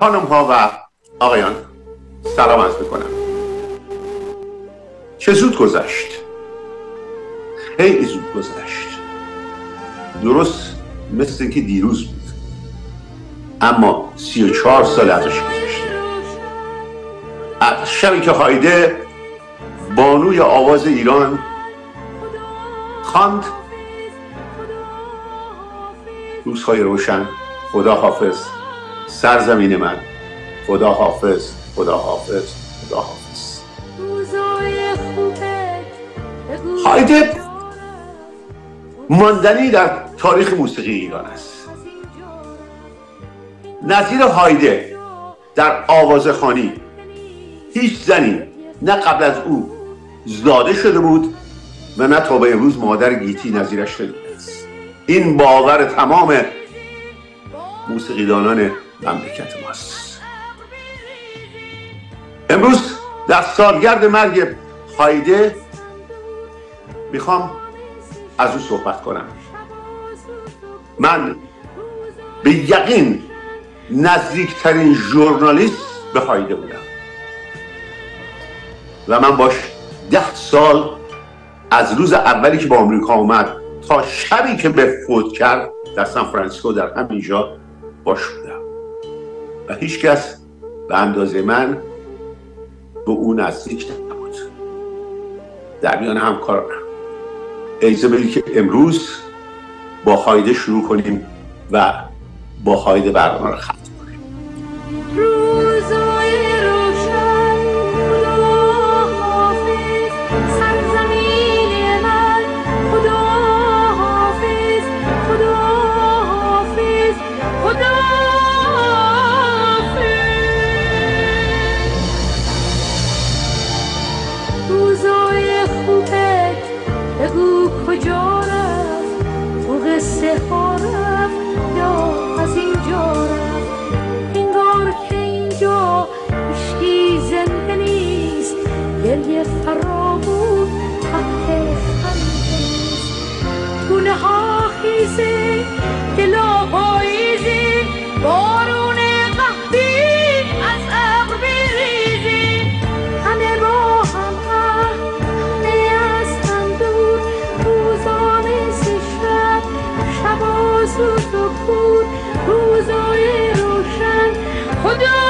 خانم ها و آقایان، سلام عرض میکنم. چه زود گذشت، خیلی زود گذشت، درست مثل اینکه دیروز بود، اما 34 سال ازش گذشته. از شبی که هایده بانوی آواز ایران خواند روزهای روشن، خدا حافظ سرزمین من، خدا حافظ، خدا حافظ، خدا حافظ. هایده ماندنی در تاریخ موسیقی ایران است. نظیر هایده در آوازخوانی هیچ زنی نه قبل از او زاده شده بود و نه تا به امروز مادر گیتی نظیرش شده است. این باور تمام موسیقیدانان مملکت ماست. امروز در سالگرد مرگ هایده میخوام از او صحبت کنم. من به یقین نزدیکترین ژورنالیست به هایده بودم و من باش 10 سال از روز اولی که به آمریکا اومد تا شبی که به فوت کرد در سان فرانسیسکو در همینجا باش بودم و هیچ کس به اندازه من به اون نزدیک نبود. در میان همکارانم اجازه بدید که امروز با هایده شروع کنیم و با هایده برنامه رو ختم کنیم. روزای روشن، خدا حافظ سرزمین من، خدا حافظ، خدا حافظ، خدا حافظ. روزای خوبت بگو کجا رفت، تو قصه ها رفت یا از اینجا رفت. انگار که اینجا هیچکی زنده نیست، گریه فرامون خنده نیست. گونه ها خیزه، دلا پاییزه، بارون قهبی از ابر بریزه. همه با هم همه از هم دور، روزان شب شب آسود و کور. روزای روشن، خدا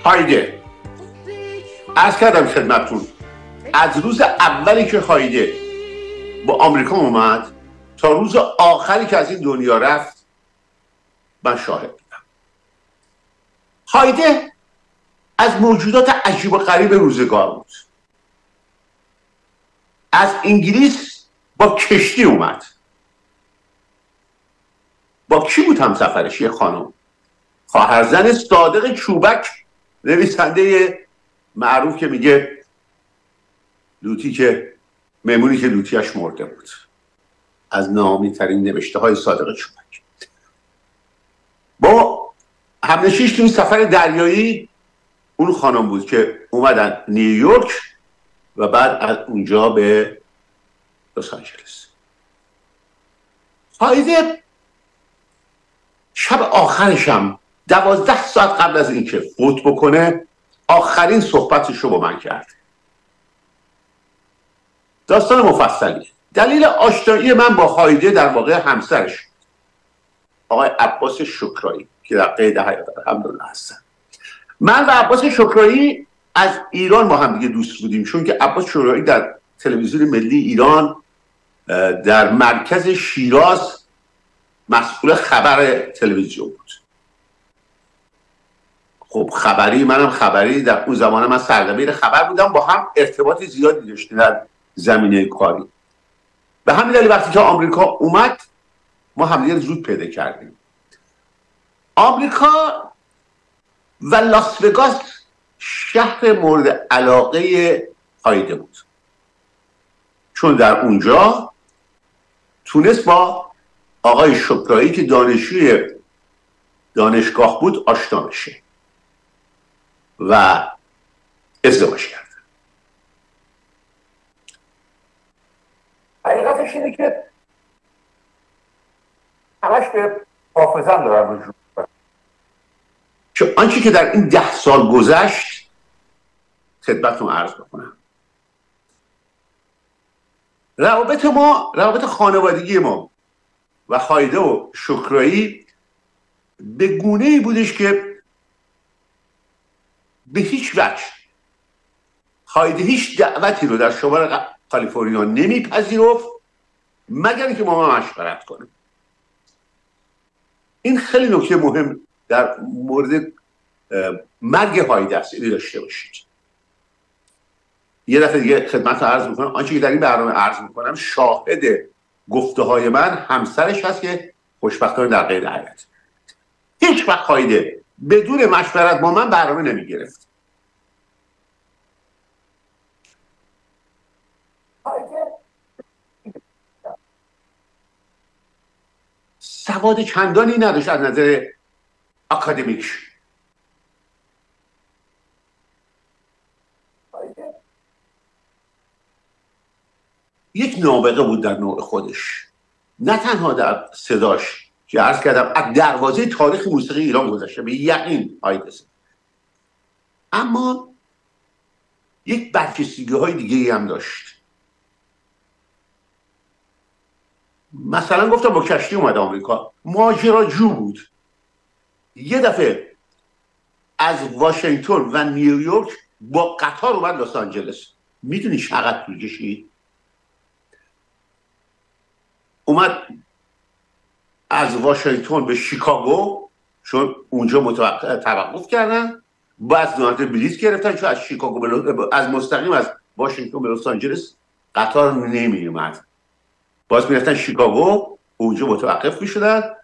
هایده عرض کردم خدمتتون از روز اولی که هایده با آمریکا اومد تا روز آخری که از این دنیا رفت من شاهد بودم. هایده از موجودات عجیب و غریب روزگار بود. از انگلیس با کشتی اومد. با کی بود هم سفرش؟ یه خانم، خواهرزن صادق چوبک، نویسنده معروف که میگه لوطی که میمونی که لوطیش مرده بود، از نامی ترین نوشته های صادق چوبک. با همنشینش تو این سفر دریایی اون خانم بود که اومدن نیویورک و بعد از اونجا به لس آنجلس. هایده شب آخرشم 12 ساعت قبل از اینکه فوت بکنه آخرین صحبتش رو با من کرد. داستان مفصلیه. دلیل آشنایی من با هایده در واقع همسرش آقای عباس شکرایی که در قید حیات الحمدلله هستن. من و عباس شکرایی از ایران با هم دیگه دوست بودیم، چون که عباس شکرایی در تلویزیون ملی ایران در مرکز شیراز مسئول خبر تلویزیون بود. خب خبری، منم خبری، در اون زمان من سردبیر خبر بودم، با هم ارتباط زیادی داشتیم در زمینه کاری. به همین دلیل وقتی که آمریکا اومد ما همدیگه زود پیدا کردیم. آمریکا و لاس وگاس شهر مورد علاقه هایده بود، چون در اونجا تونست با آقای شکرایی که دانشجوی دانشگاه بود آشنا بشه و ازدواج کرد. حقیقتش اینه که همش به حافظم دارم رجوع میکنم، چون آنچه که در این 10 سال گذشت خدمتتون عرض بکنم. روابط خانوادگی ما و هایده و شکرایی به گونه‌ای بودش که به هیچ وجه هایده هیچ دعوتی رو در شمال کالیفرنیا نمیپذیرفت مگر اینکه ما مشورت کنیم. این خیلی نکته مهم در مورد مرگ هایده است، اینو داشته باشید. یه دفعه دیگه خدمت عرض میکنم آنچه که در این برنامه عرض میکنم شاهد گفته های من همسرش هست که خوشبختانه در قید حیات. هیچ وقت هایده بدون مشورت با من برنامه نمیگرفت. سواد چندانی نداشت از نظر اکادمیک. یک نابغه بود در نوع خودش، نه تنها در صداش که عرض کردم از دروازه تاریخ موسیقی ایران گذشته به یقین هایده، اما یک برجستگی های دیگه هم داشت. مثلا گفتم با کشتی اومد آمریکا، ماجراجو بود. یه دفعه از واشنگتن و نیویورک با قطار اومد لس آنجلس. میدونی چقدر طول کشید؟ اومد از واشنگتن به شیکاگو، چون اونجا توقف کردن، بعد نوبت بلیط گرفتن، چون از شیکاگو از مستقیم از واشنگتن به لس آنجلس قطار نمی اومد، باز میرفتن شیکاگو، اونجا متوقف میشدن،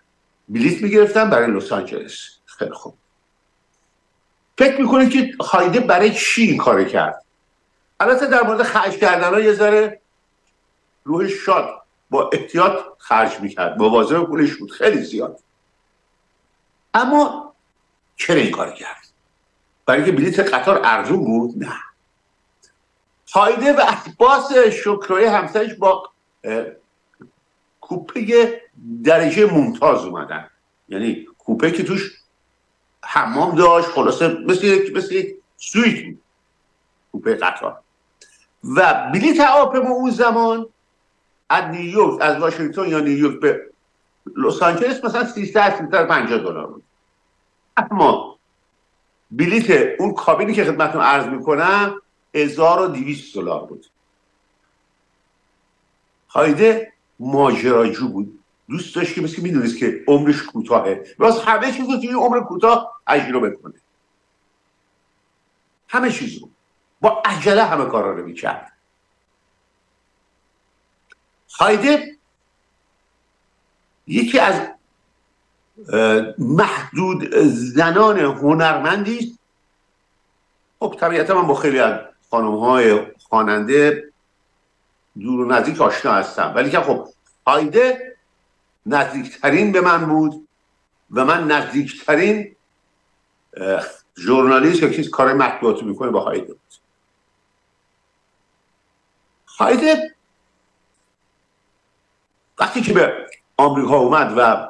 بلیط میگرفتن برای لس آنجلس. خیلی خوب. فکر میکنید که هایده برای چی این کار کرد؟ البته در مورد خرج کردن ها یه ذره روحش شاد، با احتیاط خرج میکرد، مواظب پولش بود خیلی زیاد. اما چرا این کار کرد؟ برای اینکه بلیط قطار ارزون بود؟ نه. هایده و عباس شکرایی همسرش با کوپه درجه ممتاز اومدن، یعنی کوپه که توش حمام داشت، خلاصه مثل یک سویت بود کوپه قطار. و بلیط هواپیما اون زمان از نیویورک، از واشنگتن یا نیویورک به لس آنجلس مثلا 350 دلار بود. اما بلیت اون کابینی که خدمتتون عرض میکنم $1200 بود. هایده ماجراجو بود، دوست داشت که مثل میدونست که عمرش کوتاهه، راست همه چیز رو توی عمر کوتاه تجربه کنه، همه چیز رو با عجله همه کارا رو میکرد. هایده یکی از محدود زنان هنرمندی است. خب طبیعتا من با خیلی از خانم‌های خواننده دور و نزدیک آشنا هستم، ولی که خب هایده نزدیکترین به من بود و من نزدیکترین ژورنالیست که کسی کار مطبوعاتی میکنه با هایده بود. هایده وقتی که به آمریکا اومد و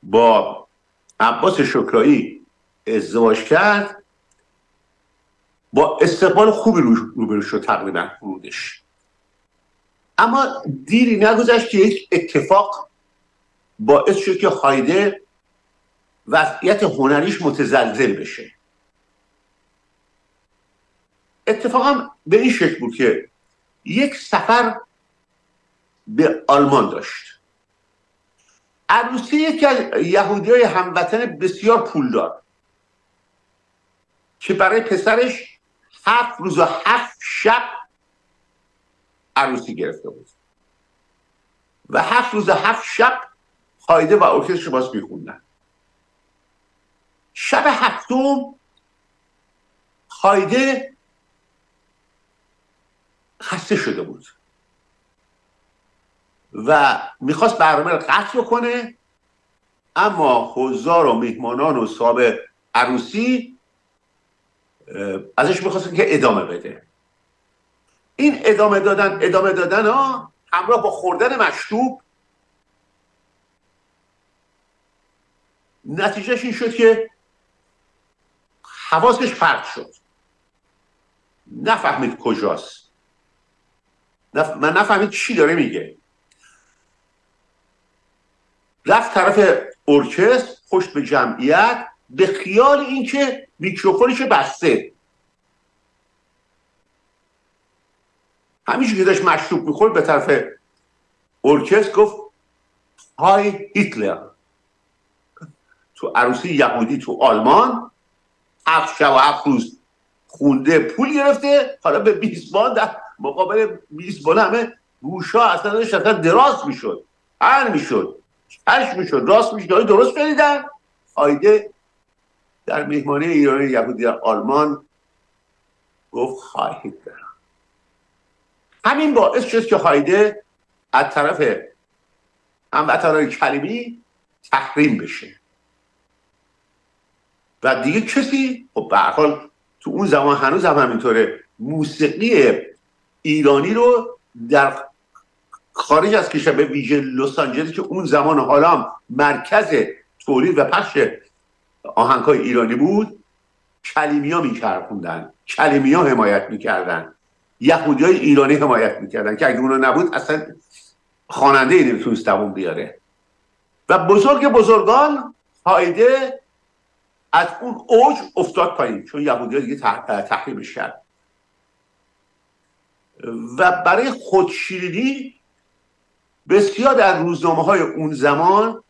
با عباس شکرایی ازدواج کرد، با استقبال خوبی روبرو شد تقریبا ورودش. اما دیری نگذشت که یک اتفاق باعث شد که هایده وضعیت هنریش متزلزل بشه. اتفاقا به این شکل بود که یک سفر به آلمان داشت، عروسی یکی از یهودیای هموطن بسیار پولدار که برای پسرش 7 روز و 7 شب عروسی گرفته بود و 7 روز و 7 شب هایده و ارکستر باز میخوندن. شب هفتم هایده خسته شده بود و میخواست برنامه رو قطع بکنه، اما حضار و میهمانان و صاحب عروسی ازش میخواستن که ادامه بده. این ادامه دادن ها همراه با خوردن مشروب نتیجهش این شد که حواسش پرت شد، نفهمید کجاست، من نفهمید چی داره میگه. رفت طرف ارکستر پشت به جمعیت به خیال اینکه میکروفونش بسته. همینجور که داشت مشروب میخورد به طرف ارکستر گفت های هیتلر. تو عروسی یهودی تو آلمان 7 شب و 7 روز خونده، پول گرفته، حالا به میزبان در مقابل میزبان همه گوشا اصلا دراز میشد، هر میشد، چشم میشد، راست میشد. درست شنیدن؟ هایده در میهمانی ایرانی یهودی در آلمان گفت های هیتلر. همین باعث شد که هایده از طرف هموطنان کلیمی تحریم بشه و دیگه کسی، خب به هر حال تو اون زمان هنوز هم همینطوره، موسیقی ایرانی رو در خارج از کشور به ویژه لس آنجلس که اون زمان حالا هم مرکز تولید و پخش آهنگ‌های ایرانی بود، کلیمیا می‌چرخوندن، کلیمیا حمایت می‌کردن، یهودیای ایرانی حمایت می‌کردن که اگه اونا نبود اصلا خواننده‌ای نمیتونست دووم بیاره. و بزرگان هایده از اون اوج افتاد پایین چون یهودی‌ها دیگه تحریمش کرد و برای خودشیرینی بسیار در روزنامه‌های اون زمان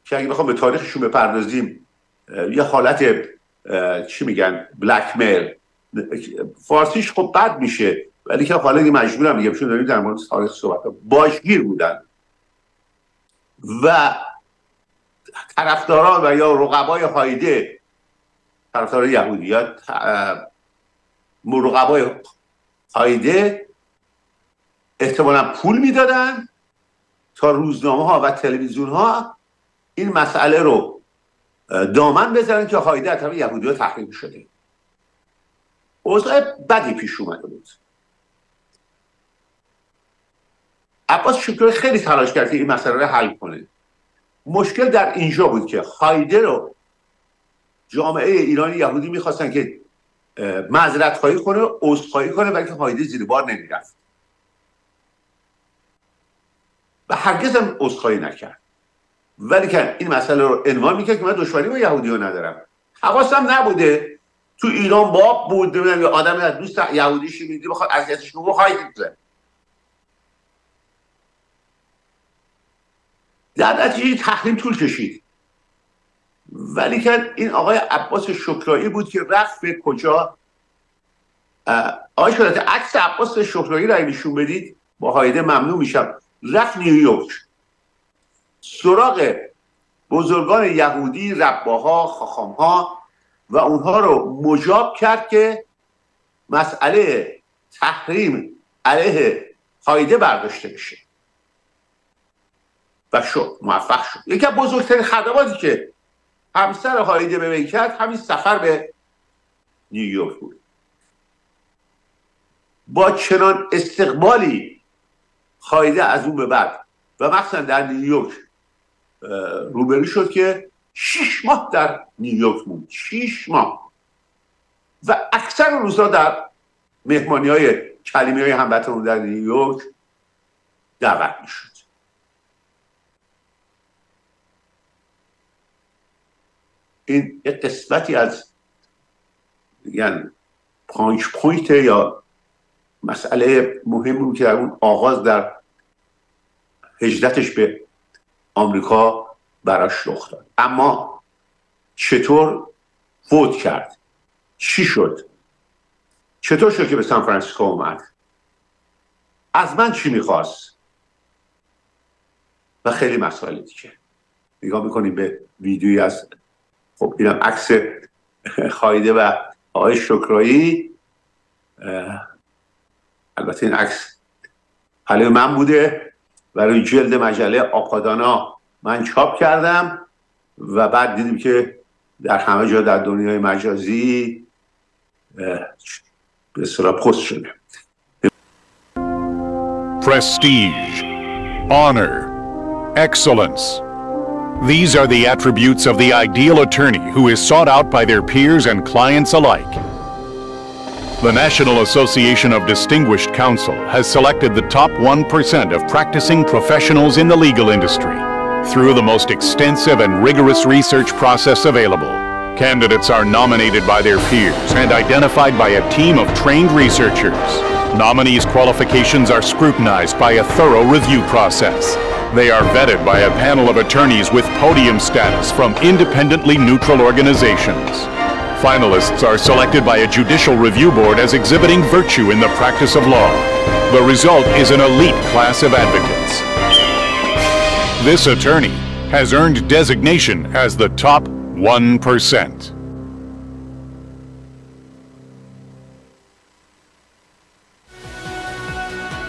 که اگه بخوام به تاریخشون بپردازیم یه حالت چی میگن بلک میل، فارسیش خب بد میشه ولی که حالا دیگه مجبورم میگم چون داریم در مورد تاریخ صحبت کنیم، باشگیر بودن و طرفداران و یا رقبای هایده، طرفداران یهودیات، رقبای هایده احتمالا پول میدادن تا روزنامه ها و تلویزیون ها این مسئله رو دامن بزنن که هایده از طرف یهودی‌ها تحریم شده. اوضاع بدی پیش اومده بود. عباس شکرایی خیلی تلاش کرد که این مسئله رو حل کنه. مشکل در اینجا بود که هایده رو جامعه ایرانی یهودی میخواستن که معذرت خواهی کنه، عذرخواهی کنه، ولی که هایده زیر بار نمیرفت و هرگز هم عذرخواهی نکرد، ولی که این مسئله رو عنوان میکرد که من دشمنی با یهودی ها ندارم، حواسم نبوده تو ایران باب بود، نمیدونم یه آدمی از دوست یهودیشی میدی بخواد اذیتش کنه هایدیتلر. در نتیجه تحریم طول کشید، ولی که این آقای عباس شکرایی بود که رفت به کجا. آقای شهادت عکس عباس شکرایی را نشون بدید با هایده ممنون میشم. رفت نیویورک سراغ بزرگان یهودی، رباها، خاخامها و اونها رو مجاب کرد که مسئله تحریم علیه هایده برداشته بشه و موفق شد. یکی از بزرگترین خدماتی که همسر هایده به وی کرد همین سفر به نیویورک بود. با چنان استقبالی هایده از اون به بعد و مخصوصا در نیویورک روبرو شد که 6 ماه در نیویورک موند، 6 ماه، و اکثر روزها در مهمانی های کلیمی های هموطنان در نیویورک دعوت میشد. این یک قسمتی از یعنی پوینت یا مسئله مهمی بود که در اون آغاز در هجرتش به آمریکا براش رخ داد. اما چطور فوت کرد؟ چی شد؟ چطور شد که به سان فرانسیسکو اومد؟ از من چی میخواست؟ و خیلی مسائل دیگه. نگاه میکنیم به ویدیویی از، خب اینم عکس هایده و آقای شکرایی. البته این عکس حالا من بوده و روی جلد مجله آپادانا من چاپ کردم و بعد دیدیم که در همه جا در دنیای مجازی به اصطلاح پست شده. Prestige, honor, excellence. These are the attributes of the ideal attorney who is sought out by their peers and clients alike. The National Association of Distinguished Counsel has selected the top 1% of practicing professionals in the legal industry. Through the most extensive and rigorous research process available, candidates are nominated by their peers and identified by a team of trained researchers. Nominees' qualifications are scrutinized by a thorough review process. They are vetted by a panel of attorneys with podium status from independently neutral organizations. Finalists are selected by a judicial review board as exhibiting virtue in the practice of law. The result is an elite class of advocates. This attorney has earned designation as the top 1%.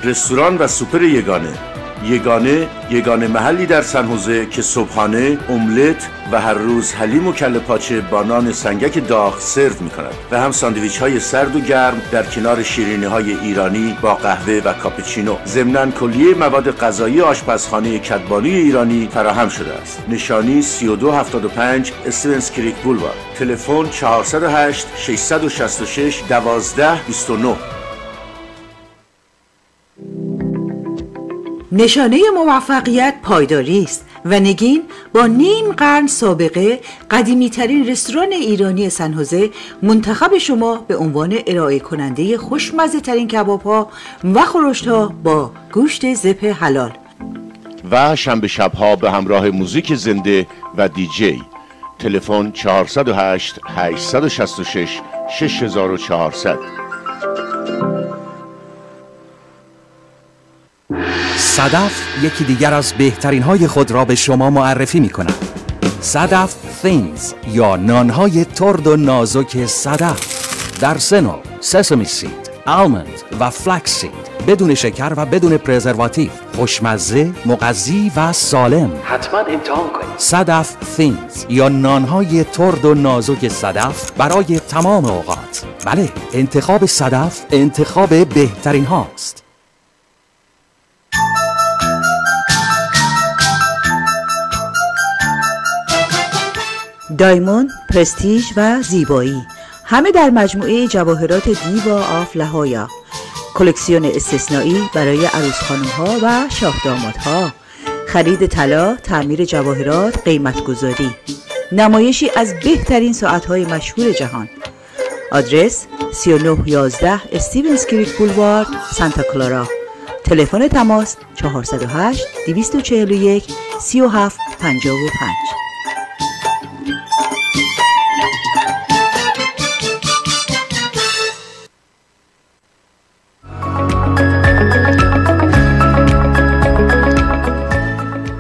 رستوران و سوپر یگانه محلی در سن‌هوزه که صبحانه، املت و هر روز حلیم و کله پاچه با نان سنگک داغ سرو می‌کند و هم ساندویچ های سرد و گرم در کنار شیرینی های ایرانی با قهوه و کاپوچینو. ضمناً کلیه مواد غذایی آشپزخانه کدبانی ایرانی فراهم شده است. نشانی 3275 استیونز کریک بولوار. تلفن 408 666 1229. نشانه موفقیت پایداری است و نگین با نیم قرن سابقه قدیمی‌ترین رستوران ایرانی سن‌هوزه منتخب شما به عنوان ارائه کننده خوشمزه ترین کباب‌ها و خورشت‌ها با گوشت ذبح حلال و شنبه شب‌ها به همراه موزیک زنده و دیجی. تلفن 408 866 6400. صدف یکی دیگر از بهترین های خود را به شما معرفی می کند. صدف thins یا نانهای ترد و نازک صدف در سنو، سسمی سید، آلمند و فلکس سید، بدون شکر و بدون پرزرواتیو، خوشمزه، مغذی و سالم. حتما امتحان کنید. صدف thins یا نانهای ترد و نازک صدف برای تمام اوقات. بله، انتخاب صدف انتخاب بهترین هاست. دایموند، پرستیژ و زیبایی، همه در مجموعه جواهرات دیوا آف لهایا. کلکسیون استثنایی برای عروس خانم‌ها و شاه دامادها. خرید طلا، تعمیر جواهرات، قیمت گذاری. نمایشی از بهترین ساعت‌های مشهور جهان. آدرس 3911 استیونز کریک بولوارد، سانتا کلارا. تلفن تماس 408 241 3755.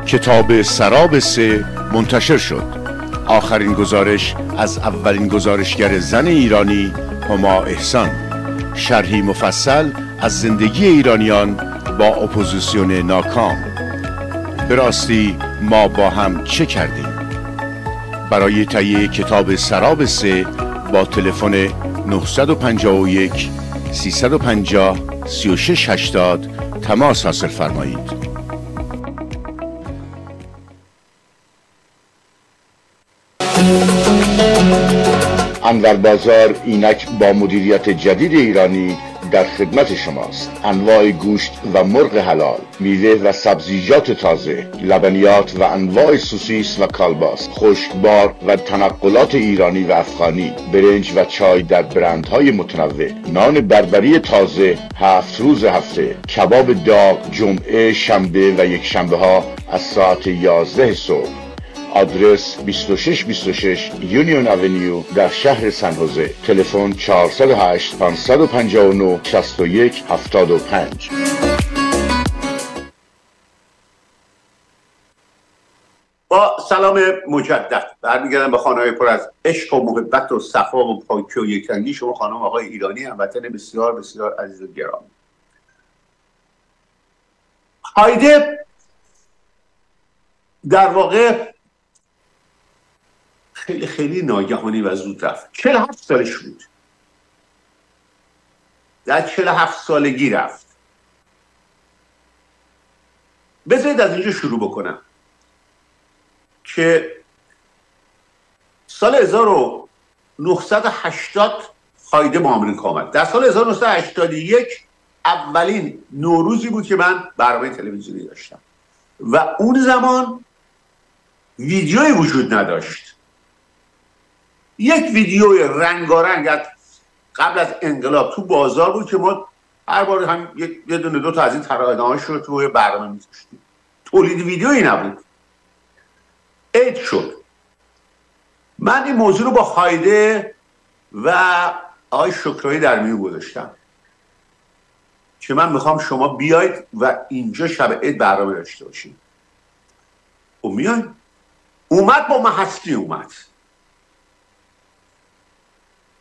کتاب سراب 3 منتشر شد. آخرین گزارش از اولین گزارشگر زن ایرانی هما احسان. شرحی مفصل از زندگی ایرانیان با اپوزیسیون ناکام. به راستی ما با هم چه کردیم؟ برای تهیه کتاب سراب 3 با تلفن 951 350 3680 تماس حاصل فرمایید. انور بازار اینک با مدیریت جدید ایرانی در خدمت شماست. انواع گوشت و مرغ حلال، میوه و سبزیجات تازه، لبنیات و انواع سوسیس و کالباس، خشکبار و تنقلات ایرانی و افغانی، برنج و چای در برندهای متنوع، نان بربری تازه 7 روز هفته، کباب داغ جمعه، شنبه و یک شنبه ها از ساعت 11 صبح. آدرس 2626 یونیون اونیو در شهر سن‌هوزه. تلفن 408 559 61 75. با سلام مجدد برمیگردم به خانه‌های پر از عشق و محبت و صفا و پاکی و یکرنگی شما خانم آقای ایرانی، هموطن بسیار بسیار عزیز و گرامی. هایده در واقع خیلی خیلی ناگهانی و زود رفت. 47 سالش بود. در 47 سالگی رفت. بذارید از اینجا شروع بکنم که سال 1980 هایده با آمریکا آمد. در سال 1981 اولین نوروزی بود که من برنامه تلویزیونی داشتم و اون زمان ویدیویی وجود نداشت. یک ویدیوی رنگارنگ از قبل از انقلاب تو بازار بود که ما هر بار هم یه دونه دو تا از این ترانه‌هاش رو توی برنامه می‌ذاشتیم. تولید ویدیویی نبود. عید شد. من این موضوع رو با هایده و آقای شکرایی در میون گذاشتم که من میخوام شما بیاید و اینجا شب عید برنامه داشته باشیم. و میان اومد با محستی اومد.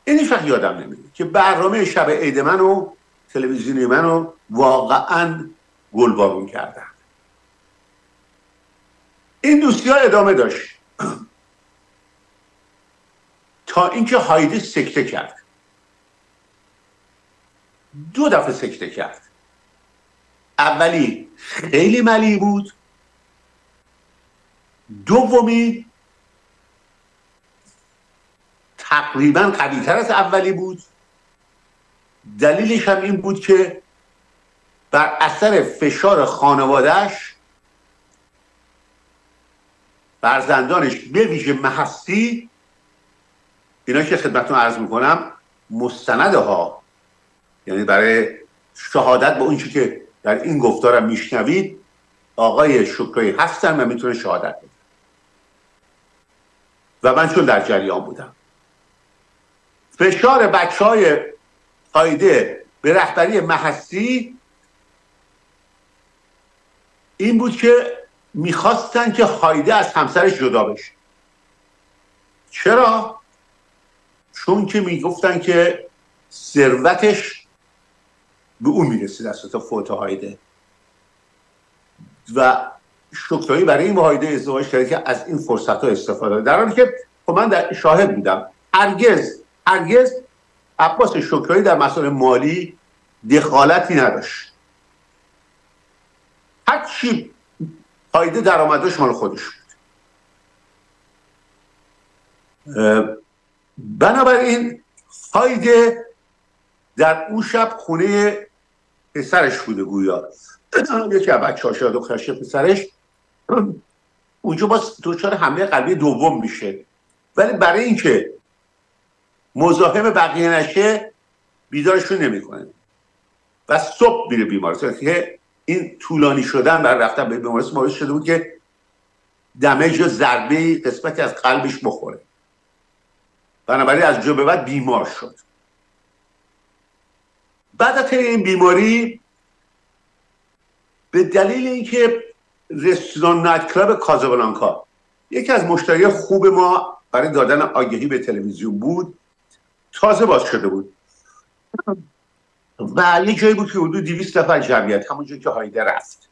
این هیچ وقت یادم نمیده که برنامه شب عید من و تلویزیونی منو واقعا گلبارون کردن. این دوستی ها ادامه داشت تا اینکه هایده سکته کرد. 2 دفعه سکته کرد. اولی خیلی ملیح بود، دومی تقریبا قوی‌تر از اولی بود. دلیلش هم این بود که بر اثر فشار خانواده‌اش، فرزندانش به ویژه محستی، اینا که خدمتتون عرض میکنم مستنده ها، یعنی برای شهادت به اون چیزی که در این گفتارم میشنوید آقای شکرایی هستن و میتونه شهادت بده و من چون در جریان بودم. فشار بچهای هایده به رهبری محستی این بود که میخواستن که هایده از همسرش جدا بشه. چرا؟ چون که میگفتن که ثروتش به اون میرسید از فوت هایده و شکرایی برای این هایده ازدواج کرد که از این فرصت ها استفاده، در حالی که من در شاهد بودم هرگز عباس شکرایی در مسائل مالی دخالتی نداشت. هر چی هایده درآمدش مال خودش بود. بنابراین هایده در اون شب خونه پسرش بوده، گویا یکی از بچه‌هاش یا دخترش پسرش اونجا باز دچار حمله قلبی دوم میشه ولی برای اینکه مزاحم بقیه نشه بیدارشون نمیکنه و صبح میره بیمارستان. که این طولانی شدن برای رفتن به بیمارستان باعث شده بود که دمیج یا ضربه قسمتی از قلبش بخوره، بنابراین از جا به بعد بیمار شد. بعد از این بیماری به دلیل اینکه رستوران نایت کلاب کازابلانکا یکی از مشتری خوب ما برای دادن آگهی به تلویزیون بود، تازه باز شده بود و یه جایی بود که حدود 200 نفر جمعیت، همون جایی که هایده رفت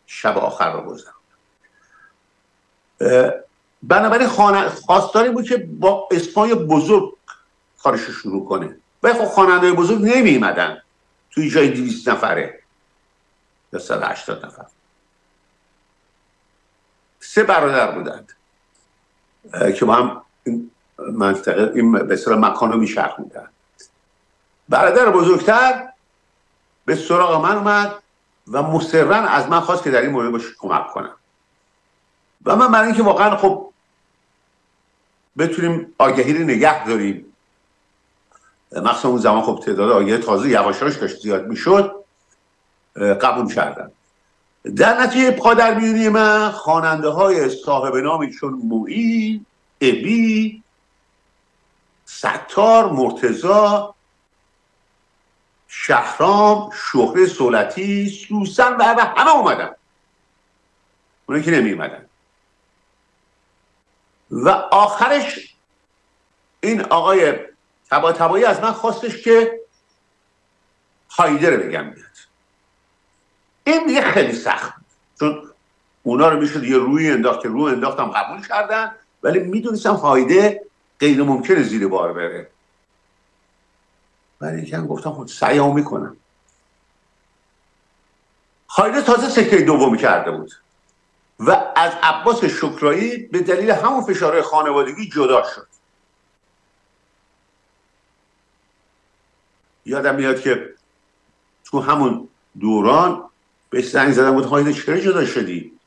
شب آخر رو گذرون. بنابراین خواستاری بود که با اسمای بزرگ کارشو شروع کنه و خب خواننده‌های بزرگ نمی‌اومدن توی جای 200 نفره یا 180 نفر. 3 برادر بودند که با هم این منطقه این به اصطلاح مکان رو میچرخوندن. برادر بزرگتر به سراغ من اومد و مصرراً از من خواست که در این مورد باش کمک کنم و من برای اینکه واقعا خب بتونیم آگهی رو نگه داریم، مخصوصا اون زمان خب تعداد آگهی تازه یواشاش داشت زیاد میشد، قبول کردم. در نتیجه پادرمیونی من خواننده های صاحب نامی چون مویی، ابی، ستار، مرتضی، شهرام، شهره سولتی، سوسن و همه اومدن، اونایی که نمی اومدن. و آخرش این آقای طباطبایی از من خواستش که هایده رو بگم بیاد. این دیگه خیلی سخت بود چون اونا رو میشد یه روی انداخت که روی انداختم قبول کردن، ولی میدونستم هایده غیر ممکنه زیر بار بره. برای اینکه گفتم خود سعیمو میکنم. هایده تازه سکه دومی کرده بود و از عباس شکرایی به دلیل همون فشارهای خانوادگی جدا شد. یادم میاد که تو همون دوران بهش زنگ زدم بود هایده چرا جدا شدی؟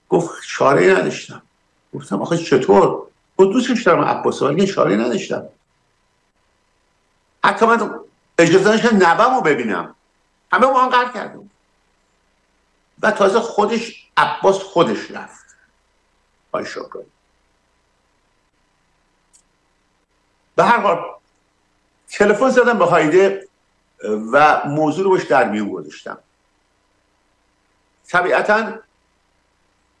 گفت چاره‌ای نداشتم. گفتم آخه چطور؟ گفت دوستش دارم عباس ولی چاره‌ای نداشتم. حتی من اجازه داشتم نوه‌مو ببینم. همه با هم قهر کردم. و تازه خودش عباس خودش رفت. آی شکر. به هر حال تلفن زدم به هایده و موضوع رو باش در میون گذاشتم. طبیعتاً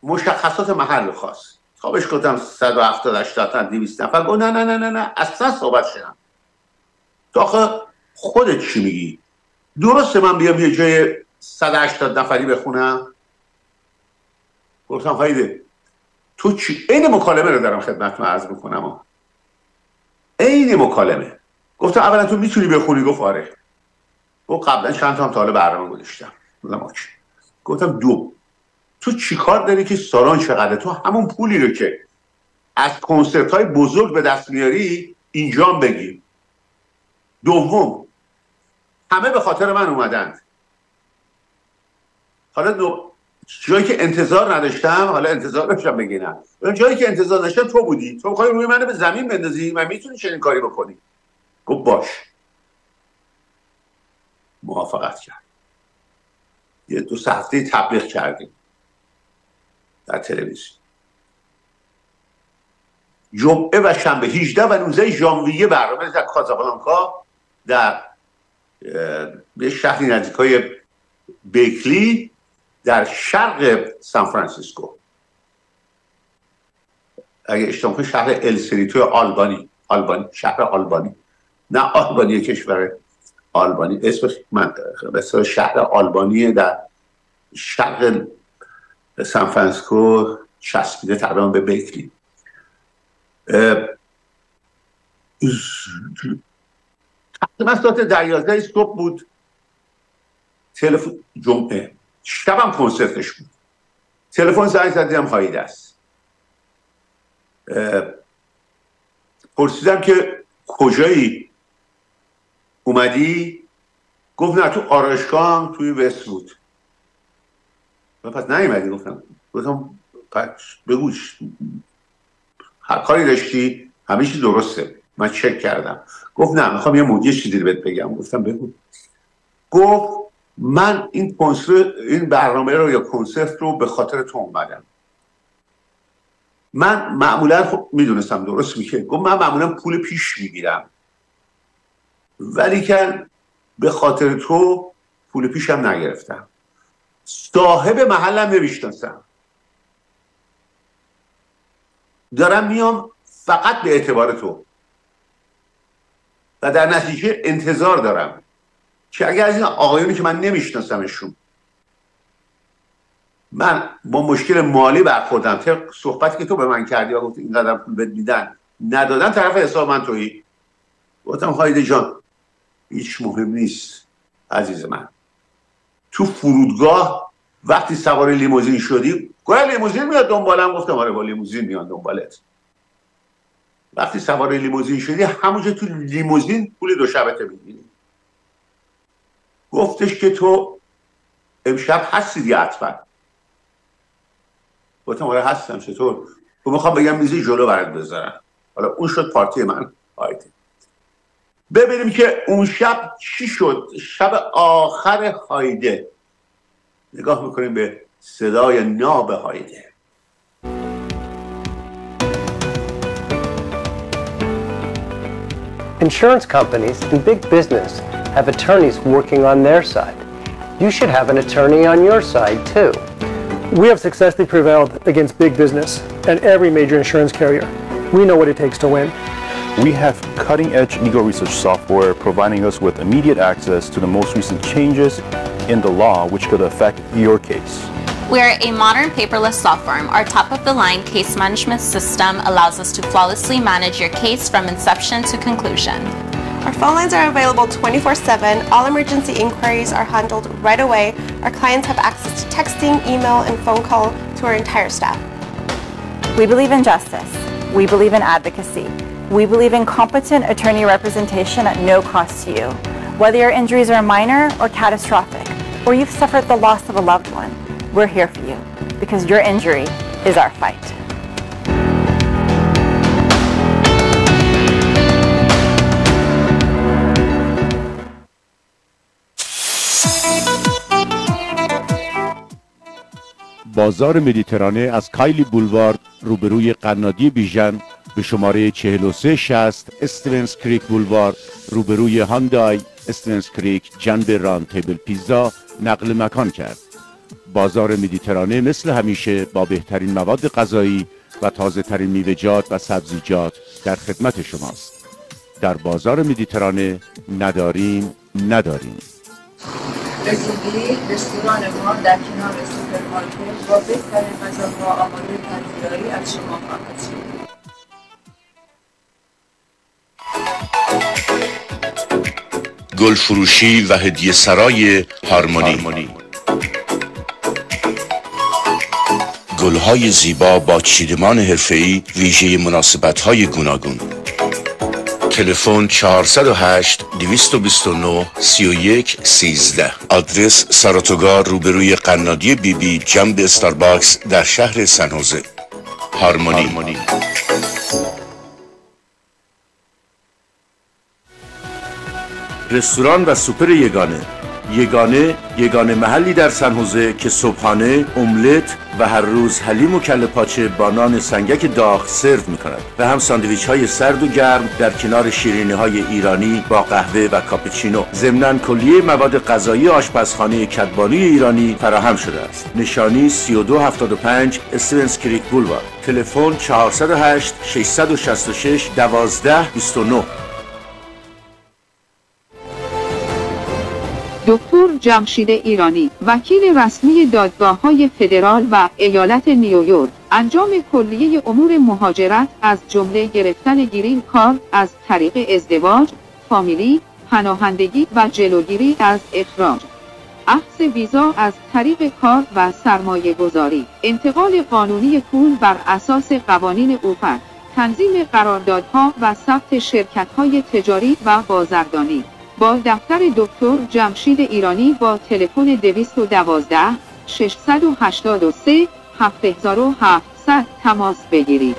مشخصات محل خاص. تا بهش گفتم 170 80 تا 200 نفر، گفت نه نه نه نه اصلا صحبت شدم. تو آخه خودت چی میگی؟ درسته من بیام یه جای 180 نفری بخونم؟ گفتم هایده تو چی؟ این مکالمه رو دارم خدمتتون عرض میکنم. این مکالمه. گفتم اولا تو میتونی بخونی؟ گفت آره. گفت قبلا چند تا هم تا حالا برنامه گذاشتم. گفتم دو، تو چی کار داری که سالن چقدره؟ تو همون پولی رو که از کنسرت های بزرگ به دست میاری اینجا هم بگیر. دوم، همه به خاطر من اومدند. حالا جایی که انتظار نداشتم، حالا انتظار داشتم بگیرم، جایی که انتظار نداشتم تو بودی. تو می‌خوای روی منو به زمین بندازی؟ من میتونی چنین کاری بکنی؟ گفت باش. موافقت کرد. یه 2 هفته تبلیغ کردیم در تلویزیون. جمعه و شنبه 18 و 19 ژانویه برنامه در کازابلانکا در یه شهری نزدیکای بیکلی در شرق سان فرانسیسکو، اگه اشتباه کنم شهر السریتو آلبانی، شهر آلبانی، نه آلبانی کشور آلبانی، اسم منطقه شهر آلبانی در شرق سان فرانسیسکو چسبیده تقریبا به بیکلی. تقریبا ساعت 11 صبح بود. تلفن جمعه شبم کنسرتش بود. تلفن زنگ زدم هایده است. پرسیدم که کجایی اومدی؟ گفت نه تو آرایشگاه توی وست بود. پس نیومدی؟ گفتم پس بگوش هر کاری داشتی همه چیز درسته، من چک کردم. گفت نه میخوام یه چیزی رو بهت بگم. گفتم بگو. گفت من این برنامه رو یا کنسرت رو به خاطر تو اومدم. من معمولا خب میدونستم درست میگه. گفت من معمولا پول پیش میگیرم ولی که به خاطر تو پول پیشم نگرفتم. صاحب محلم نمیشناسم، دارم میام فقط به اعتبار تو و در نتیجه انتظار دارم که اگر از این آقایونی که من نمیشناسمشون من با مشکل مالی برخوردم، طبق صحبتی که تو به من کردی و گفتی اینقدر پول بهت میدن ندادن طرف حساب من تویی. گفتم هایده جان هیچ مهم نیست عزیز من. تو فرودگاه وقتی سوار لیموزین شدی گویا لیموزین میاد دنبالم. گفتم آره با لیموزین میاد دنبالت. وقتی سوار لیموزین شدی همونجا تو لیموزین پول دو شبته میگیری. گفتش که تو امشب هستی دیگه حتما. گفتم آره هستم. چطور؟ تو میخوام بگم میزی جلو برات بذارم. حالا اون شد پارتی من. هایده ببینیم که اون شب چی شد. شب آخر هایده نگاه میکنیم به صدای ناب هایده. Insurance companies and big business have attorneys working on their side. You should have an attorney on your side too. We have successfully prevailed against big business and every major insurance carrier. We know what it takes to win. We have cutting-edge legal research software providing us with immediate access to the most recent changes in the law which could affect your case. We're a modern paperless law firm. Our top-of-the-line case management system allows us to flawlessly manage your case from inception to conclusion. Our phone lines are available 24/7. All emergency inquiries are handled right away. Our clients have access to texting, email, and phone call to our entire staff. We believe in justice. We believe in advocacy. We believe in competent attorney representation at no cost to you. Whether your injuries are minor or catastrophic, or you've suffered the loss of a loved one, we're here for you because your injury is our fight. بازار مدیترانه از کایلی بولوارد روبروی قنادی بیژن به شماره 4360 استیونز کریک بولوار روبروی هاندای استیونز کریک جنب ران تیبل پیزا نقل مکان کرد. بازار مدیترانه مثل همیشه با بهترین مواد غذایی و تازه ترین میوه‌جات و سبزیجات در خدمت شماست. در بازار مدیترانه نداریم. رسیدگی رستوران ما در کنار سوپرمارکت با بهترین غذاها آماده پذیرایی از شما خواهد شد. گل فروشی و هدیه سرای هارمونی. گل‌های زیبا با چیدمان حرفه‌ای ویژه مناسبت‌های گوناگون. تلفن 408 229 31 13. آدرس ساراتوگا روبروی قنادی بیبی جنب استارباکس در شهر سن خوزه. هارمونی. رستوران و سوپر یگانه محلی در سن خوزه که صبحانه، املت و هر روز حلیم و کله پاچه با نان سنگک داغ سرو می‌کند و هم ساندویچ های سرد و گرم در کنار شیرینی های ایرانی با قهوه و کاپوچینو. ضمناً کلیه مواد غذایی آشپزخانه کدبانی ایرانی فراهم شده است. نشانی 3275 استیونز کریک بولوارد. تلفن 408 666 1229. دکتر جمشید ایرانی، وکیل رسمی دادگاه‌های فدرال و ایالت نیویورک، انجام کلیه امور مهاجرت از جمله گرفتن گرین کارت از طریق ازدواج، فامیلی، پناهندگی و جلوگیری از اخراج، اخذ ویزا از طریق کار و سرمایه گذاری، انتقال قانونی پول بر اساس قوانین اوپک، تنظیم قراردادها و ثبت شرکت‌های تجاری و بازرگانی. با دفتر دکتر جمشید ایرانی با تلفن 212 683 7700 تماس بگیرید.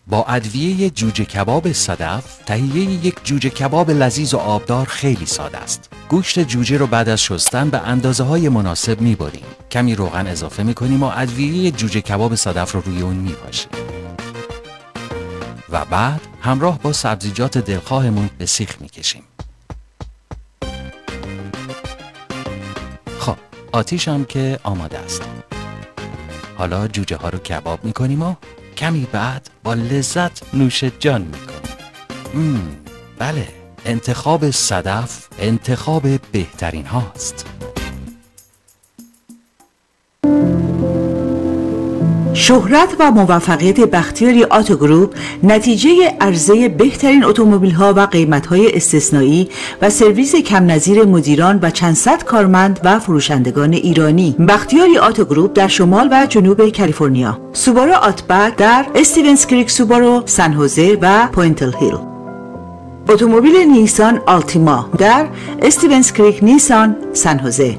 با ادویه جوجه کباب صدف تهیه یک جوجه کباب لذیذ و آبدار خیلی ساده است. گوشت جوجه رو بعد از شستن به اندازه‌های مناسب می‌بریم. کمی روغن اضافه می‌کنیم و ادویه جوجه کباب صدف رو روی اون می‌پاشیم. و بعد همراه با سبزیجات دلخواهمون به سیخ می‌کشیم. خب آتیش هم که آماده است. حالا جوجه ها رو کباب می‌کنیم و کمی بعد با لذت نوش جان میکنیم. بله، انتخاب صدف انتخاب بهترین هاست. شهرت و موفقیت بختیاری آتو گروپ نتیجه عرضه بهترین اتومبیل‌ها و قیمت‌های استثنایی و سرویس کم نظیر مدیران و چند صد کارمند و فروشندگان ایرانی. بختیاری آتو گروپ در شمال و جنوب کالیفرنیا. سوبارو آوتبک در استیونز کریک سوبارو سن هوزه و پوینتل هیل. اتومبیل نیسان آلتیما در استیونز کریک نیسان سن هوزه.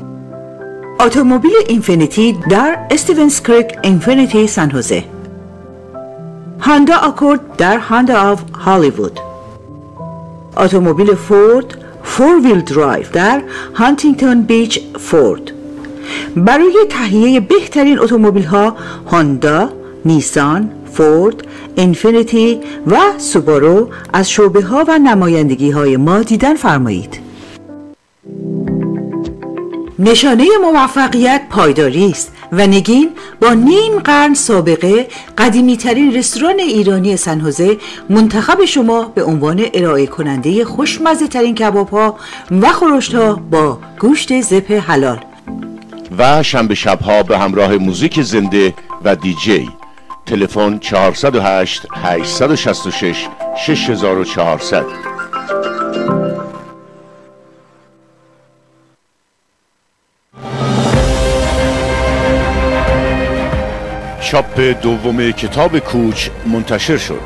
اتومبیل اینفینیتی در استیونز کریک اینفینیتی سن هوزه. هاندا آکورد در هاندا آف هالیوود. اتومبیل فورد فور ویل درایو در هانتینگتون بیچ فورد. برای تهیه بهترین اتومبیل ها هوندا، نیسان، فورد، اینفینیتی و سوبارو از شعبه ها و نمایندگی های ما دیدن فرمایید. نشانه موفقیت پایداری است و نگین با نیم قرن سابقه قدیمی‌ترین رستوران ایرانی سن هوزه منتخب شما به عنوان ارائه کننده خوشمزه‌ترین کباب‌ها و خورشت‌ها با گوشت ذبح حلال و شنبه شب‌ها به همراه موزیک زنده و دیجی. تلفن 408 866 6400. چاپ دوم کتاب کوچ منتشر شد.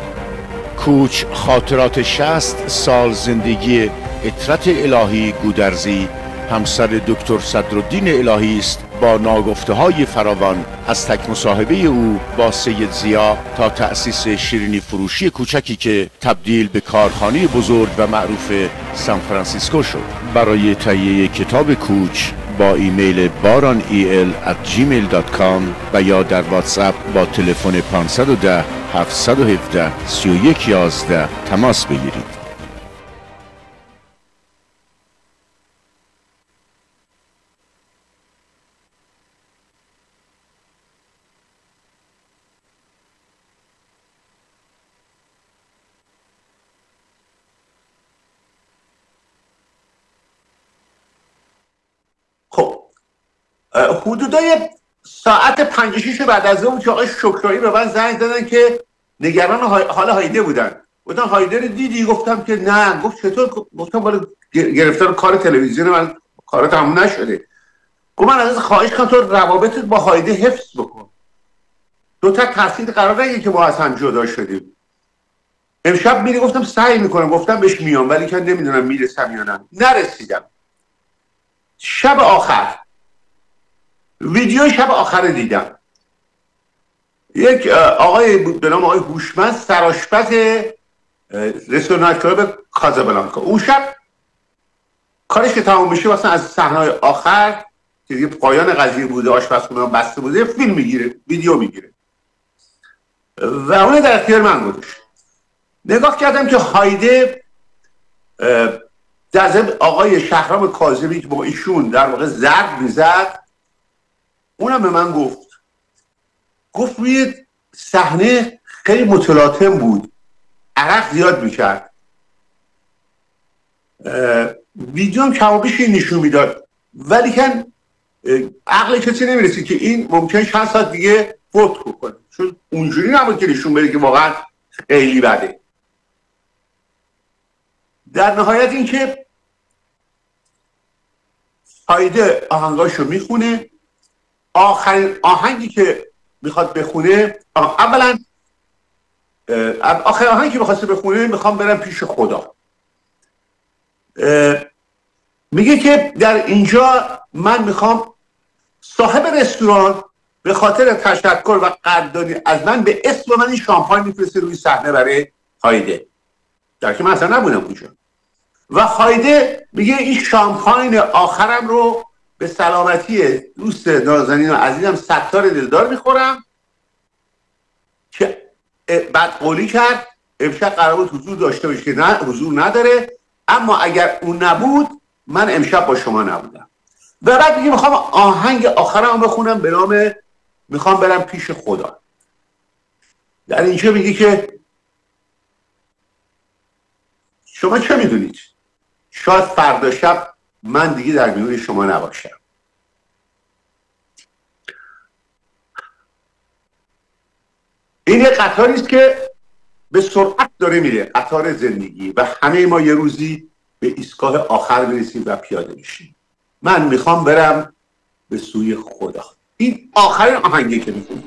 کوچ خاطرات 60 سال زندگی عطرت الهی گودرزی همسر دکتر صدرالدین الهی است با ناگفته‌های فراوان از تک مصاحبه او با سید ضیا تا تأسیس شیرینی فروشی کوچکی که تبدیل به کارخانه بزرگ و معروف سان فرانسیسکو شد. برای تهیه کتاب کوچ با ایمیل baranel@gmail.com و یا در واتساپ با تلفن 510 717 3111 تماس بگیرید. حدودای ساعت 5-6 بعد از اون که آقای شکرایی به من زنگ زدن که نگران حال هایده بودن. گفتن هایده رو دیدی؟ گفتم که نه. گفت چطور؟ گفتم بالا گرفتار کار تلویزیون من کارا تموم نشده. گفت من ازت خواهش کنم تو روابطت با هایده حفظ بکن. دو تا ترسید قرار نگه که ما از هم جدا شدیم. امشب میری؟ گفتم سعی میکنم. گفتم بهش میام ولی که نمیدونم میرسم یا نه. نرسیدم. شب آخر ویدیو شب آخر دیدم. یک آقای به نام آقای هوشمند سرآشپز رستوران کلاب کازابلانکا. اون شب کارش که تمام بشه واسه از صحنه‌های آخر که دیگه پایان قضیه بوده، آشپزخونه بسته بوده، فیلم میگیره، ویدیو میگیره و اون در اختیار من گذاشت. نگاه کردم که هایده در ضمن آقای شهرام کاظمی که با ایشون در واقع ضرب میزد، اونم به من گفت روی صحنه خیلی متلاطم بود، عرق زیاد میکرد. ویدیو هم کمابیش نشون میداد ولی که عقل کسی نمیرسید که این ممکن چند ساعت دیگه فوت کنه، چون اونجوری نبود که نشون بده که واقعا خیلی بده. در نهایت این که هایده آهنگاشو میخونه. آخرین آهنگی که میخواد بخونه، اولا آخرین آهنگی که میخواسته بخونه میخوام برم پیش خدا. میگه که در اینجا من میخوام صاحب رستوران به خاطر تشکر و قدردانی از من به اسم من این شامپاین میفرسته روی صحنه برای هایده، در که من اصلا نبودم اونجا. و هایده میگه این شامپاین آخرم رو به سلامتی دوست نازنین و عزیزم ستار دلدار میخورم که بعد قولی کرد امشب قرار بود حضور داشته باشه که نه حضور نداره، اما اگر اون نبود من امشب با شما نبودم. و بعد میگه میخوام آهنگ آخرم بخونم به نام میخوام برم پیش خدا. در اینجا میگه که شما چه میدونید؟ شاید فردا شب من دیگه در میون شما نباشم. این یه قطاری است که به سرعت داره میره، قطار زندگی، و همه ما یه روزی به ایستگاه آخر میرسیم و پیاده میشیم. من میخوام برم به سوی خدا. این آخرین آهنگی که میخونم.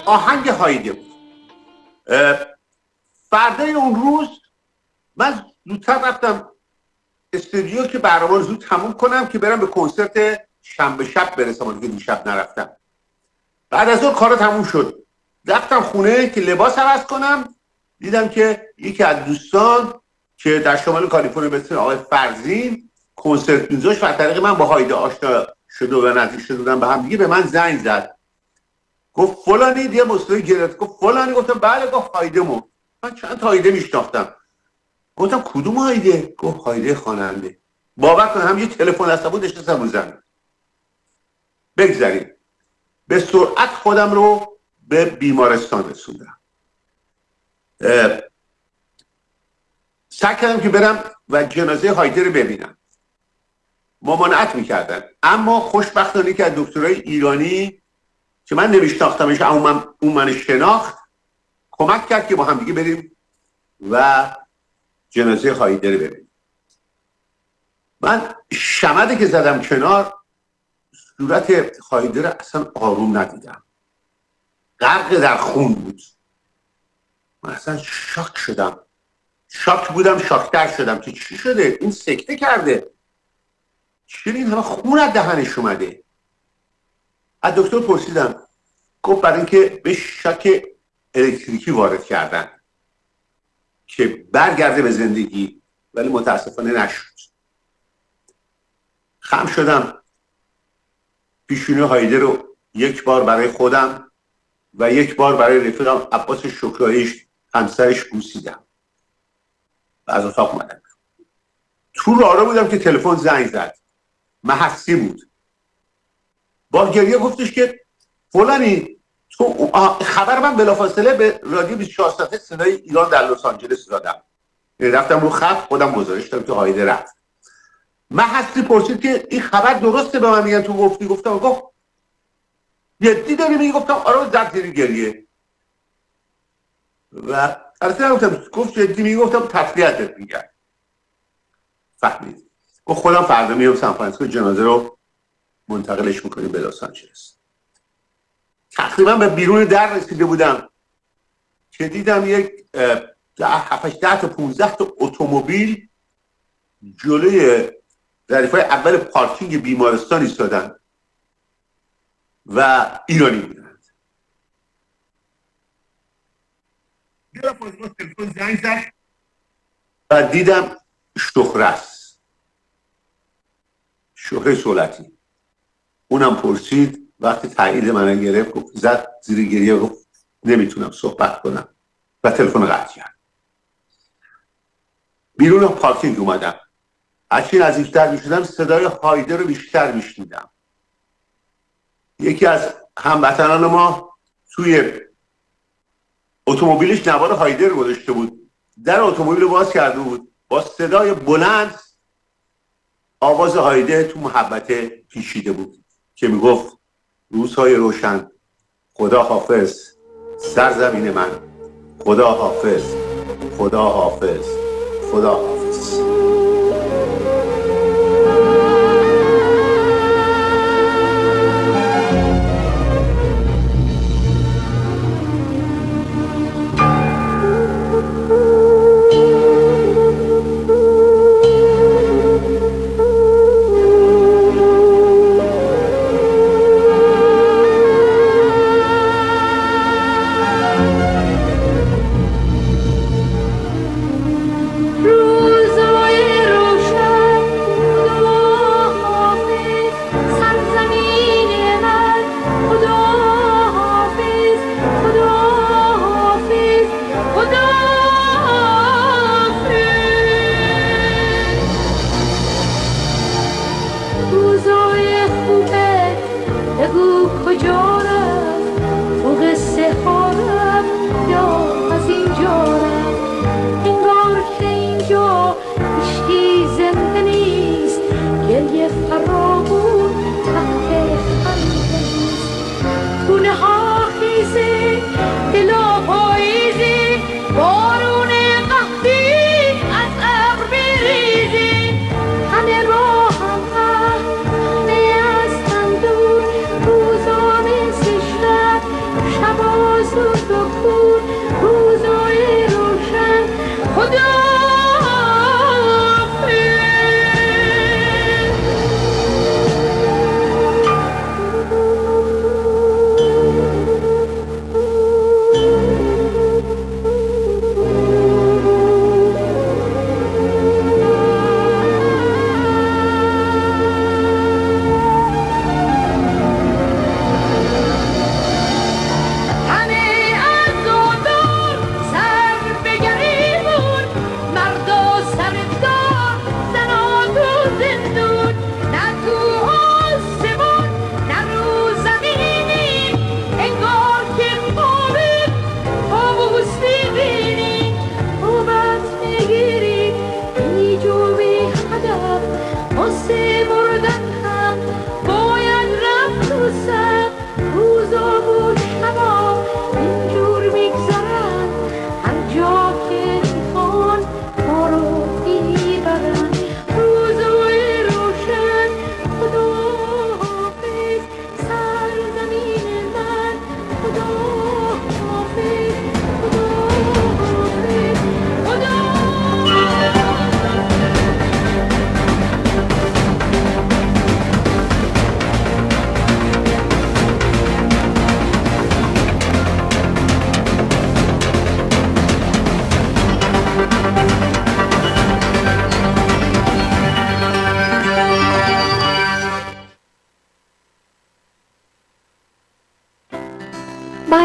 آهنگ هایده بود. فردای اون روز من زودتر رفتم استودیو که برنامه زود تموم کنم که برم به کنسرت شنبه شب برسم که دیشب نرفتم. بعد از اون کارا تموم شد، رفتم خونه که لباس عوض کنم، دیدم که یکی از دوستان که در شمال کالیفرنیا به اسم آقای فرزین کنسرت میذاشت و طریق من با هایده آشنا شده و نزدیک شده بودم به هم دیگه، به من زنگ زد گفت فلانی یه موسیقی گرفت. گفت فلانی؟ گفتم بله. گفت هایده مو. من چند تا هایده میشناختم. گفتم کدوم هایده؟ گفت هایده خواننده. باور کن هم یه تلفن دستم بود نشستم رو زمین. بگذاریم به سرعت خودم رو به بیمارستان رسوندم. سعی کردم که برم و جنازه هایده رو ببینم. ممانعت میکردن، اما خوشبختانه که از دکترای ایرانی که من نمیشناختمش اما اون من شناخت، کمک کرد که با هم دیگه بریم و جنازه هایده رو ببینیم. من شمده که زدم کنار، صورت هایده رو اصلا آروم ندیدم، غرق در خون بود. من اصلا شاک شدم، شاک بودم، شاکتر شدم که چی شده؟ این سکته کرده، چرا این همه خون از دهنش اومده؟ از دکتر پرسیدم، گفت برای اینکه به شاک الکتریکی وارد کردن که برگرده به زندگی، ولی متاسفانه نشد. خم شدم، پیشونی هایده رو یک بار برای خودم و یک بار برای رفیقم عباس شکراییش همسرش بوسیدم و از اتاق اومدم. تو راه بودم که تلفن زنگ زد، محسی بود، با گریه گفتش که فلانی تو خبر من بلافاصله به رادیو 24 ساعته صدای ایران در لس آنجلس دادم، رفتم رو خط خودم گزارش دادم که هایده رفت. محسی پرسید که این خبر درسته؟ به من میگن تو گفتی؟ گفتم گفت جدی داری میگی؟ گفتم آره، زد زیر گریه و البته نگفتم گفت جدی میگی؟ گفتم تسلیتت میگن. فهمید. گفت خودم فردا میام سان فرانسیسکو، جنازه رو منتقلش میکنیم به لس آنجلس. تقریبا به بیرون در رسیده بودم که دیدم یک 7 تا 15 تا اتومبیل جلوی ظریفای اول پارکینگ بیمارستان ایستادن و ایرانی بودند. تلفن زنگ زد و دیدم شهره است، شهره سولتی. اونم پرسید، وقتی تایید من گرفت گفت، زد زیر گریه، گفت نمیتونم صحبت کنم و تلفن قطع کرد. بیرون پارکینگ اومدم، هرچی نزدیکتر میشدم صدای هایده رو بیشتر میشنیدم. یکی از هموطنان ما توی اتومبیلش نوار هایده رو گذاشته بود، در اتومبیل رو باز کرده بود، با صدای بلند آواز هایده تو محبت پیچیده بود که میگفت روزهای روشن، خدا حافظ سرزمین من، خدا حافظ، خدا حافظ، خدا حافظ. روزهای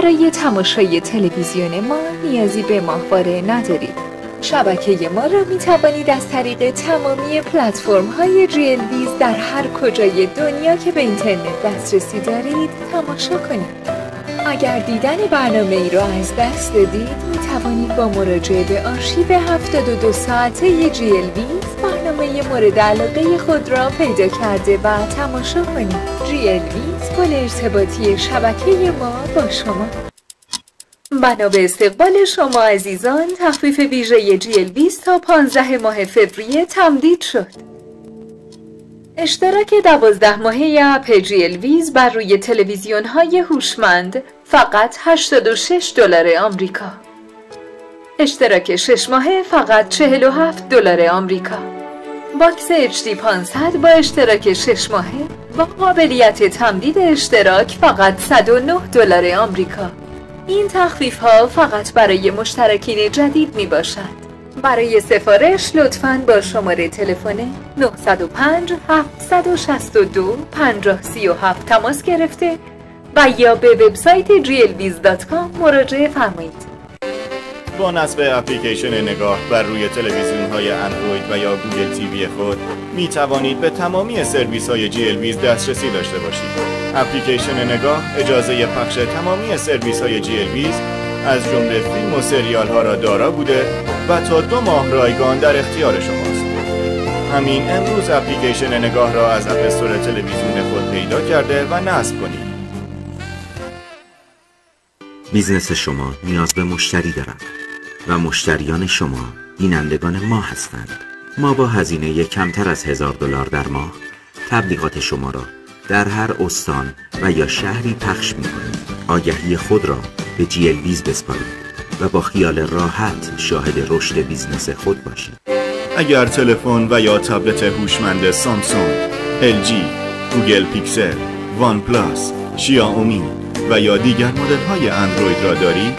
برای تماشای تلویزیون ما نیازی به ماهواره ندارید. شبکه ما را می توانید از طریق تمامی پلتفرم های جیلویز در هر کجای دنیا که به اینترنت دسترسی دارید تماشا کنید. اگر دیدن برنامه ای را از دست دادید می توانید با مراجعه به آرشیو 72 ساعته جیلویز برنامه مورد علاقه خود را پیدا کرده و تماشا کنید. جیلویز پل ارتباطی شبکه ما با شما. بنا به استقبال شما عزیزان، تخفیف ویژه جیلویز تا 15 ماه فوریه تمدید شد. اشتراک 12 ماهه اپ جیلویز بر روی تلویزیون های هوشمند فقط $86 آمریکا. اشتراک 6 ماهه فقط $47 آمریکا. باکس HD 500 با اشتراک 6 ماهه با قابلیت تمدید اشتراک فقط $109 آمریکا. این تخفیف ها فقط برای مشترکین جدید می باشد. برای سفارش لطفاً با شماره تلفن 905 762 5037 تماس گرفته و یا به وبسایت glviz.com مراجعه فرمایید. با نصب اپلیکیشن نگاه بر روی تلویزیون‌های اندروید و یا گوگل تیوی خود می توانید به تمامی سرویس‌های جیلویز دسترسی داشته باشید. اپلیکیشن نگاه اجازه پخش تمامی سرویس‌های جیلویز از جمله فیلم و سریال ها را دارا بوده و تا 2 ماه رایگان در اختیار شماست. همین امروز اپلیکیشن نگاه را از اپ استور تلویزیون خود پیدا کرده و نصب کنید. بیزنس شما نیاز به مشتری دارد و مشتریان شما بینندگان ما هستند. ما با هزینه کمتر از $1000 در ماه تبلیغات شما را در هر استان و یا شهری پخش می‌کنیم. آگهی خود را به جیلویز بسپارید و با خیال راحت شاهد رشد بیزنس خود باشید. اگر تلفن و یا تبلت هوشمند سامسونگ، LG، گوگل پیکسل، وان پلاس، شیائومی و یا دیگر مدل‌های اندروید را دارید،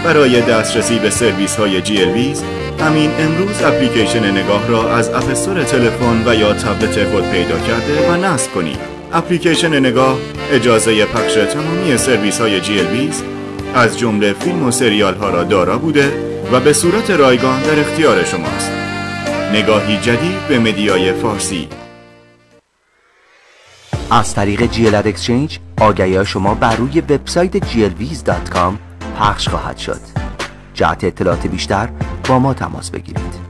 برای دسترسی به سرویس‌های جیلویز همین امروز اپلیکیشن نگاه را از اپ استور تلفن و یا تبلت خود پیدا کرده و نصب کنید. اپلیکیشن نگاه اجازه پخش تمامی سرویس‌های جیلویز از جمله فیلم و سریال ها را دارا بوده و به صورت رایگان در اختیار شماست. نگاهی جدید به مدیای فارسی. از طریق GLAD Exchange آگهی شما بر روی وبسایت glviz.com پخش خواهد شد. جهت اطلاعات بیشتر با ما تماس بگیرید.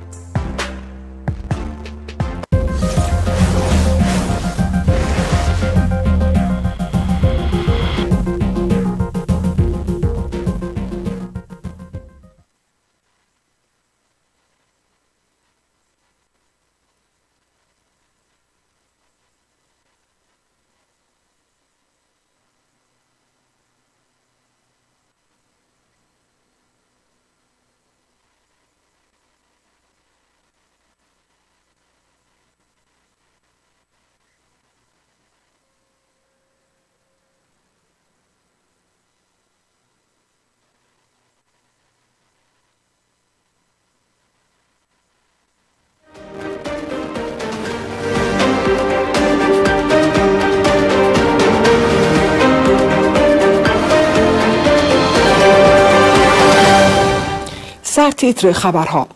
سرتیتر خبرها: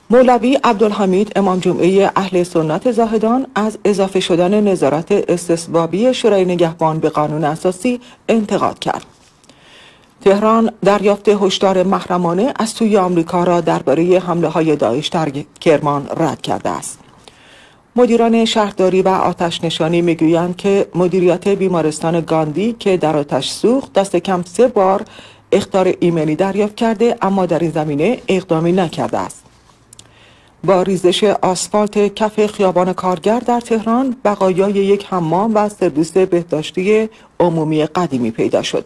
مولوی عبدالحمید امام جمعه اهل سنت زاهدان از اضافه شدن نظارت استصوابی شورای نگهبان به قانون اساسی انتقاد کرد. تهران دریافت هشدار محرمانه از سوی آمریکا را درباره حمله‌های داعش در کرمان رد کرده است. مدیران شهرداری و آتش نشانی میگویند که مدیریت بیمارستان گاندی که در آتش سوخت دست کم 3 بار اخطار ایمنی دریافت کرده اما در این زمینه اقدامی نکرده است. با ریزش آسفالت کف خیابان کارگر در تهران بقایای یک حمام و سرویس بهداشتی عمومی قدیمی پیدا شد.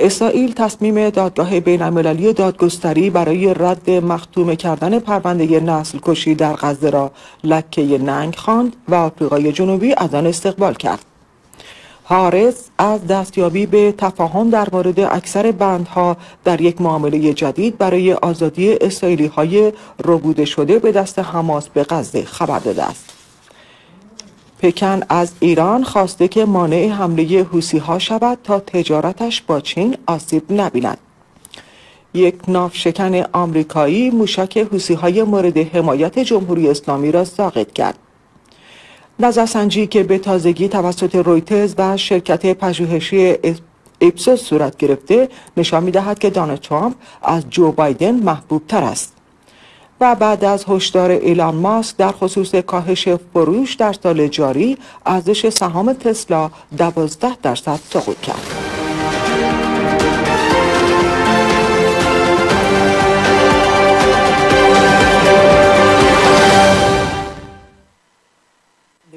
اسرائیل تصمیم دادگاه بین‌المللی دادگستری برای رد مختوم کردن پرونده نسل کشی در غزه را لکه ننگ خواند و آفریقای جنوبی از آن استقبال کرد. هارس از دستیابی به تفاهم در مورد اکثر بندها در یک معامله جدید برای آزادی اسرائیلی‌های ربوده شده به دست حماس به غزه خبر داده است. پکن از ایران خواسته که مانع حمله حوثی‌ها شود تا تجارتش با چین آسیب نبیند. یک ناوشکن آمریکایی موشک حوثی‌های مورد حمایت جمهوری اسلامی را ساقط کرد. نظرسنجی که به تازگی توسط رویترز و شرکت پژوهشی ایپسوس صورت گرفته نشان می‌دهد که دونالد ترامپ از جو بایدن محبوب تر است. و بعد از هشدار ایلان ماسک در خصوص کاهش فروش در سال جاری، ارزش سهام تسلا 12% سقوط کرد.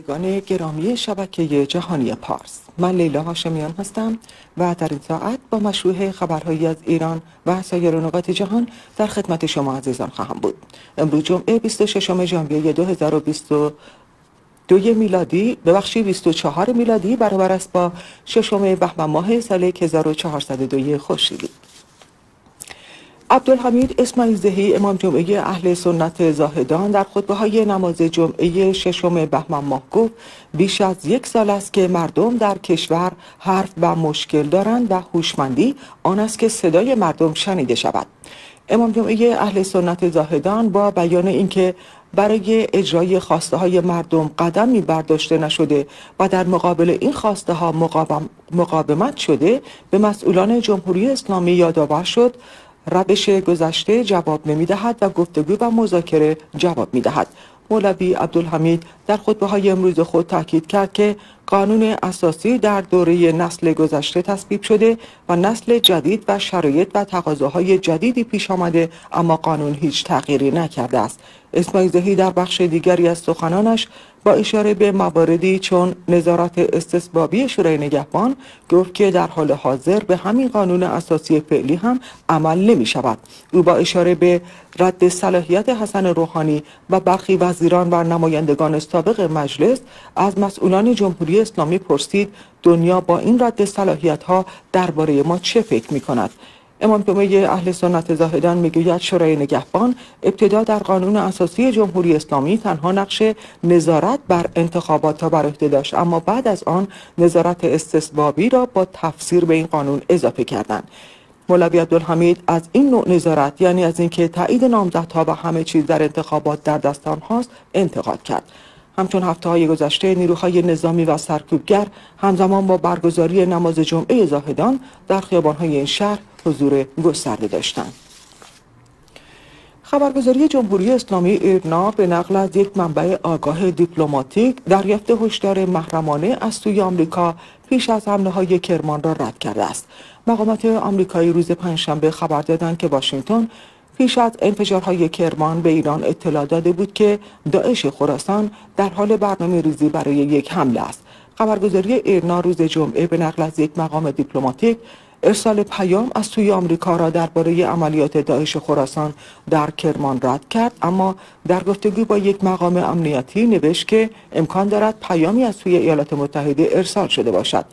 شنوندگان گرامی شبکه جهانی پارس، من لیلا هاشمیان هستم و در این ساعت با مشروع خبرهایی از ایران و سایر نقاط جهان در خدمت شما عزیزان خواهم بود. امروز جمعه 26 ژانویه 2022 میلادی 24 میلادی برابر است با 6 بهمن ماه سال 1402 خورشیدی. عبدالحمید اسماعیل زهی امام جمعه اهل سنت زاهدان در خطبه‌های نماز جمعه 6 بهمن ماه گفت بیش از 1 سال است که مردم در کشور حرف و مشکل دارند و هوشمندی آن است که صدای مردم شنیده شود. امام جمعه اهل سنت زاهدان با بیان اینکه برای اجرای خواسته های مردم قدمی برداشته نشده و در مقابل این خواسته ها مقاومت شده، به مسئولان جمهوری اسلامی یادآور شد روش گذشته جواب نمی‌دهد و گفتگو و مذاکره جواب می‌دهد. مولوی عبدالحمید در خطبه‌های امروز خود تاکید کرد که قانون اساسی در دوره نسل گذشته تصویب شده و نسل جدید و شرایط و تقاضاهای جدیدی پیش آمده، اما قانون هیچ تغییری نکرده است. اسماعیل زهی در بخش دیگری از سخنانش با اشاره به مواردی چون نظارت استصوابی شورای نگهبان گفت که در حال حاضر به همین قانون اساسی فعلی هم عمل نمی شود. او با اشاره به رد صلاحیت حسن روحانی و برخی وزیران و نمایندگان سابق مجلس از مسئولان جمهوری اسلامی پرسید دنیا با این رد صلاحیت ها درباره ما چه فکر می کند؟ امام جمعه اهل سنت زاهدان میگوید شورای نگهبان ابتدا در قانون اساسی جمهوری اسلامی تنها نقش نظارت بر انتخابات را بر عهده داشت، اما بعد از آن نظارت استصوابی را با تفسیر به این قانون اضافه کردند. مولوی عبدالحمید از این نوع نظارت، یعنی از اینکه تایید نامزدها و همه چیز در انتخابات در دست آنهاست، انتقاد کرد. همچون هفته‌های گذشته نیروهای نظامی و سرکوبگر همزمان با برگزاری نماز جمعه زاهدان در خیابان‌های این شهر حضور گسترده داشتند. خبرگزاری جمهوری اسلامی ایرنا به نقل از یک منبع آگاه دیپلماتیک دریافت هشدار محرمانه از سوی آمریکا پیش از حمله‌های کرمان را رد کرده است. مقامات آمریکایی روز پنجشنبه خبر دادند که واشنگتن پیش از انفجارهای کرمان به ایران اطلاع داده بود که داعش خراسان در حال برنامه‌ریزی برای یک حمله است. خبرگزاری ایرنا روز جمعه به نقل از یک مقام دیپلماتیک ارسال پیام از سوی آمریکا را درباره عملیات داعش خراسان در کرمان رد کرد، اما در گفتگو با یک مقام امنیتی نوشت که امکان دارد پیامی از سوی ایالات متحده ارسال شده باشد.